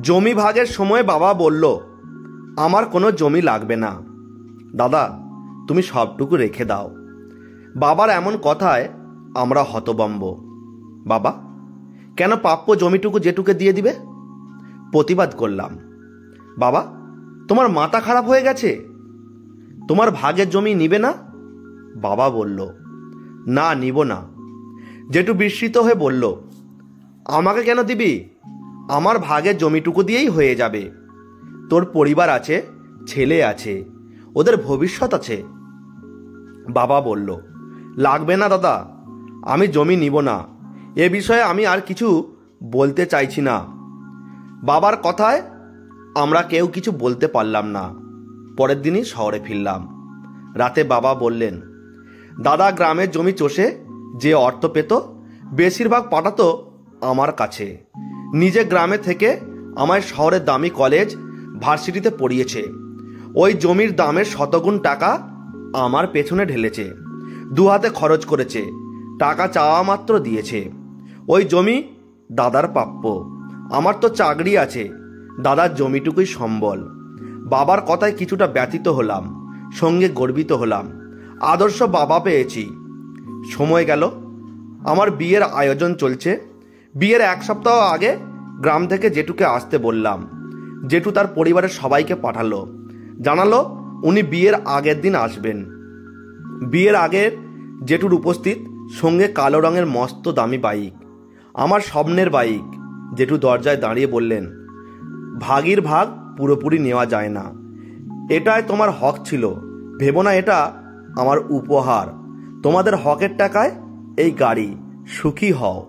জমি ভাগের সময় বাবা বলল, আমার কোনো জমি লাগবে না দাদা, তুমি সবটুকু রেখে দাও। বাবার এমন কথায় আমরা হতভম্ব। বাবা, কেন প্রাপ্য জমিটুকু জেঠুকে দিয়ে দিবে? প্রতিবাদ করলাম, বাবা তোমার মাথা খারাপ হয়ে গেছে, তোমার ভাগের জমি নিবে না? বাবা বলল, না নিব না। জেঠু বিস্মিত হয়ে বলল, আমাকে কেন দিবি? আমার ভাগের জমিটুকু দিয়েই হয়ে যাবে। তোর পরিবার আছে, ছেলে আছে, ওদের ভবিষ্যৎ আছে। বাবা বলল, লাগবে না দাদা, আমি জমি নিব না। এ বিষয়ে আমি আর কিছু বলতে চাইছি না। বাবার কথায় আমরা কেউ কিছু বলতে পারলাম না। পরের দিনই শহরে ফিরলাম। রাতে বাবা বললেন, দাদা গ্রামের জমি চষে যে অর্থ পেত বেশিরভাগ পাঠাতো আমার কাছে। নিজে গ্রামে থেকে আমায় শহরের দামি কলেজ ভার্সিটিতে পড়িয়েছে। ওই জমির দামের শতগুণ টাকা আমার পেছনে ঢেলেছে। দু হাতে খরচ করেছে, টাকা চাওয়া মাত্র দিয়েছে। ওই জমি দাদার প্রাপ্য। আমার তো চাকরি আছে, দাদার জমিটুকুই সম্বল। বাবার কথায় কিছুটা ব্যথিত হলাম, সঙ্গে গর্বিত হলাম। আদর্শ বাবা পেয়েছি। সময় গেল, আমার বিয়ের আয়োজন চলছে। বিয়ের এক সপ্তাহ আগে গ্রাম থেকে জেঠুকে আসতে বললাম। জেঠু তার পরিবারের সবাইকে পাঠালো, জানালো উনি বিয়ের আগের দিন আসবেন। বিয়ের আগের জেঠুর উপস্থিত, সঙ্গে কালো রঙের মস্ত দামি বাইক, আমার স্বপ্নের বাইক। জেঠু দরজায় দাঁড়িয়ে বললেন, ভাগীর ভাগ পুরোপুরি নেওয়া যায় না, এটাই তোমার হক ছিল, ভেবো না এটা আমার উপহার। তোমাদের হকের টাকায় এই গাড়ি, সুখী হও।